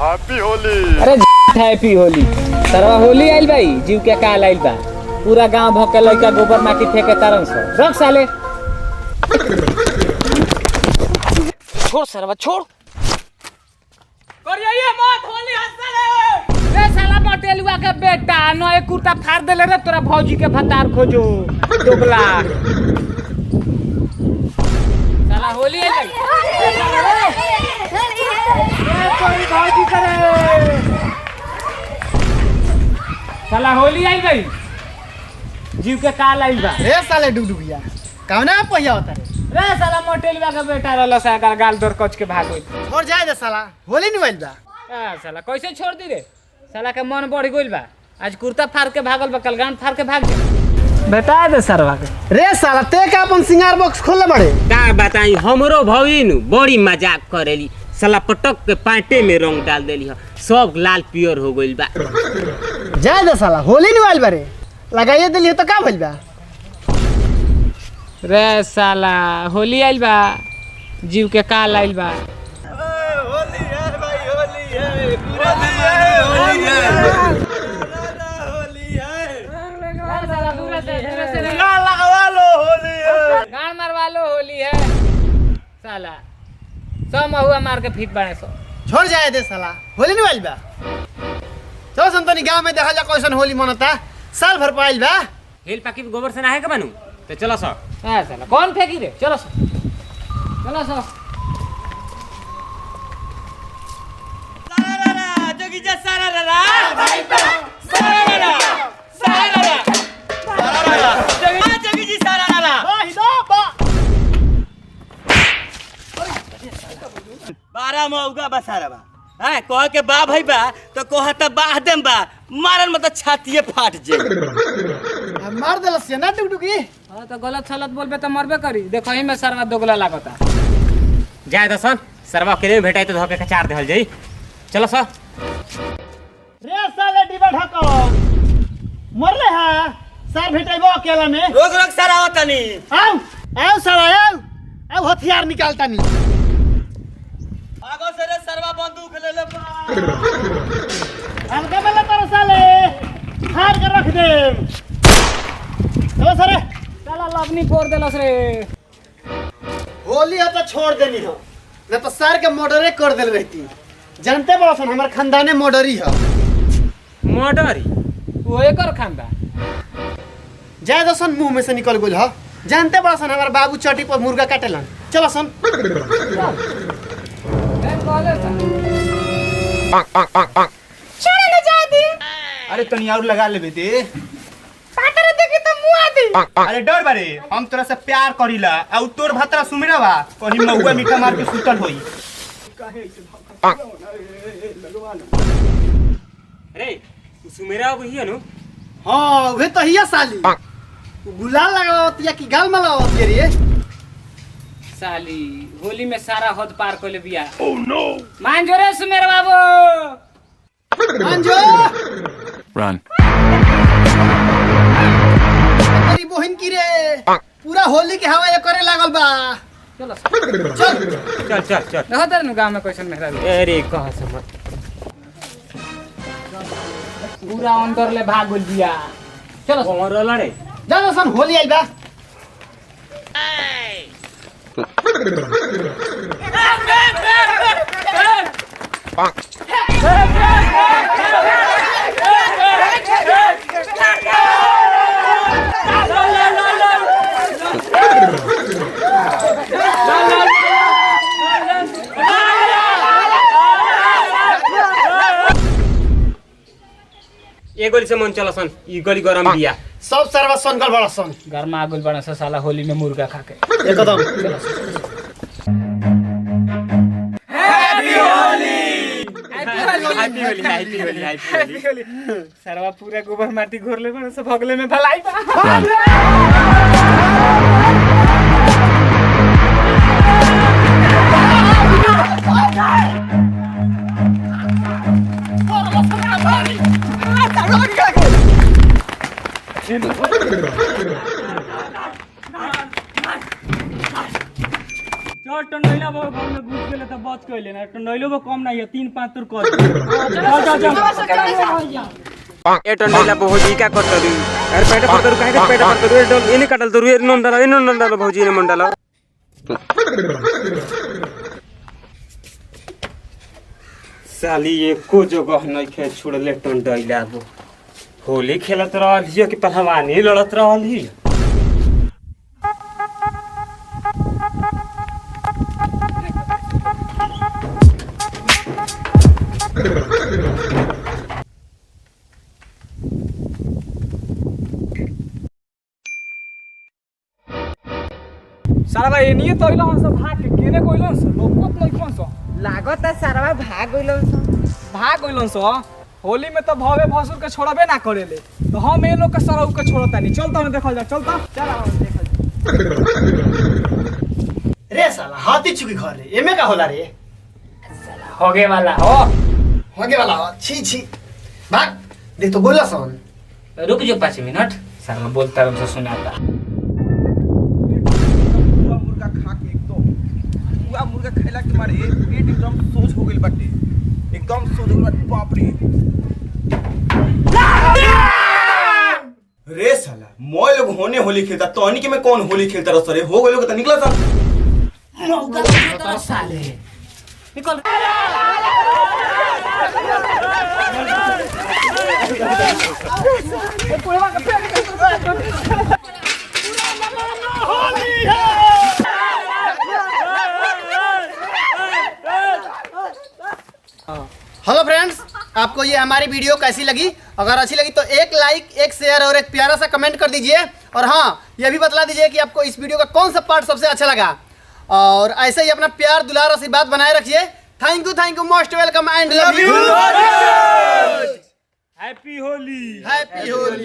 Happy Holi. अरे happy Holi सरवा होली आइल भाई जीव के काल आइल बा पूरा गांव भके लइका गोबर माटी फेंके तारन से रख साले छोड़ सरवा छोड़ करिए ये मत होली हंसले रे साला मटेलुआ के बेटा नए कुर्ता फाड़ देले रे तोरा भौजी के भतार खोजो दोगला साला होली है कोई भौजी करे साला होली आई गई जीव के काल आई बा रे साले डुगडुगिया कौना पहिया होता रे साला मोटेलवा के बेटा रहल सा गाल दर कच के भाग गई छोड़ जाए दे साला होली नहीं बा साला कैसे छोड़ दी रे साला के मन बढ़ गइल बा आज कुर्ता फाड़ के भागल बा कल गांड फाड़ के भाग जा बेटा दे सरवा के रे साला ते का अपन सिंगार बॉक्स खोलले बड़े का बताई हमरो भौइन बड़ी मजाक करेली साला पटक के पाटे में रंग डाल देली ह सब लाल पियर हो गइल बा जाए दे साला होली नहीं बारे लगाइए दिली तो का भइल बा रे साला होली आइल बा जीव के काल आइल बा होली है भाई होली है पूरा होली है होली है लगवा लो होली है गाड़ मारवा लो होली है साला सब महुआ मार के फीट बने सो छोड़ जाए दे साला होली नहीं बा चलो संतनी गांव में देखा जा कैसन होली मनता साल भर पाइल बा हेल पाकी गोबर से नहाए के बनू तो चलो सो साला कौन फेंकी रे चलो सो जोगी जा सारा रा भाई बा सारा रा जोगी जी सारा रा बारह मौगा बसारा बा हां कह के बा भाई बा तो कहता बाह देम बा मारन मत छातीए फाट जे मार देलस से ना डुगडुगी हां तो गलत सलत बोलबे तो मरबे करी देखो ही में सरवा दोगला लागता जाय दसन सरवा के भेटाई तो धके चार देहल जाई चलो स रे साले डिबा ढको मरले हा सार भेटाइबो अकेला में रोज रोज सारा होतनी आओ साला आओ हथियार निकालतानी आगो से रे सरवा बंदूक ले ले हम के बल्ला तारा साले हार के रख दे चलो सरे साला लवनी फोड़ देलस रे होली है तो छोड़ देनी हो न तो सर के मर्डरे कर देल रहती जानते बड़ा सन हमार खानदाने मर्डरी है मर्डरी वो एकर खानदा जाय दसन मुंह में से निकल गेल ह जानते बड़ा सन हमार बाबू चटी पर मुर्गा काटेलन चलो सन छोड़े न जा दी अरे तनी और लगा लेबे दे पातर देखी तो मुआ दी अरे डर बारे हम तोरा से प्यार करीला आ तोर भतरा सुमिरा बा कहीं महुआ मीठा मार के सुतल होई अरे सुमेरा वही है नु हां वे तो हिया साली गुलाल लगावत या कि गाल में लगावत रे साली होली में सारा हद पार कर ले बिया ओह नो मान जो रे सुमेर बाबू मान जो रन तेरी बहन की रे पूरा होली के हवा ये करे लागल बा चलो चल चल चल चल देखो तेरे नु गांव में क्वेश्चन मेहरा अरे कह से मत पूरा अंदर ले भाग गइल बिया चलो कमर लड़े जा दसन होली आइल बा ये गली से मन चला सन ई गली गरम बिया सब सरवा सनकल बड़ा सन घर में आगुल बड़ा सा साला होली में मुर्गा खा के एकदम हैप्पी होली सरवा पूरा गोबर माटी घोर ले बड़ा सा भगले में भलाई बा टंडैला बाबू घर में घुस गेले त बच गइले ना टंडैलो बा कम नहीं है 3-5 तुर कर ए टंडैला भौजी का करतरू अरे पेट पड़तरू काहे के पेट पड़तरू ए डल इने काटल तरू ए नन डालो भौजी ने मन डालो साली एको जगह नहीं खे छोड़ले टंडैला बो होली खेलत रहलियो कि पहलवानी लड़त रहलियो सारा भाई नहीं तो इला सब भाग के केने कोइलन से लोकत नहीं कोन सो लागत सारा भाग गइलन सो होली में तो भवे भसुर के छोड़बे ना करेले तो हम ए लोग के सरऊ के छोड़ता नहीं चलता ना देखल जा चलता चल आओ देखल रे साला हाथी चुकी घर रे एमे का होला रे होगे वाला हो होगे वाला हो छी छी भाग देख तो बोला सन रुक जो 5 मिनट साला बोलता रहो तो सुनाता मुर्गा खा के एकदम पूरा मुर्गा खैला के मारे पेट एकदम सोज हो गेल बाटे एकदम सोज हो गेल बाटे बाप रे रे साला मोय लोग होने होली खेलता तोहनी के में कौन होली खेलता रह सरे हो गए लोग तो निकला था साले निकल हेलो फ्रेंड्स, आपको ये हमारी वीडियो कैसी लगी? अगर अच्छी लगी तो एक लाइक, एक शेयर और एक प्यारा सा कमेंट कर दीजिए। और हाँ, ये भी बतला दीजिए कि आपको इस वीडियो का कौन सा पार्ट सबसे अच्छा लगा। और ऐसे ही अपना प्यार दुलार आशीर्वाद बनाए रखिए। Thank you most welcome and love you. Happy Holi happy Holi.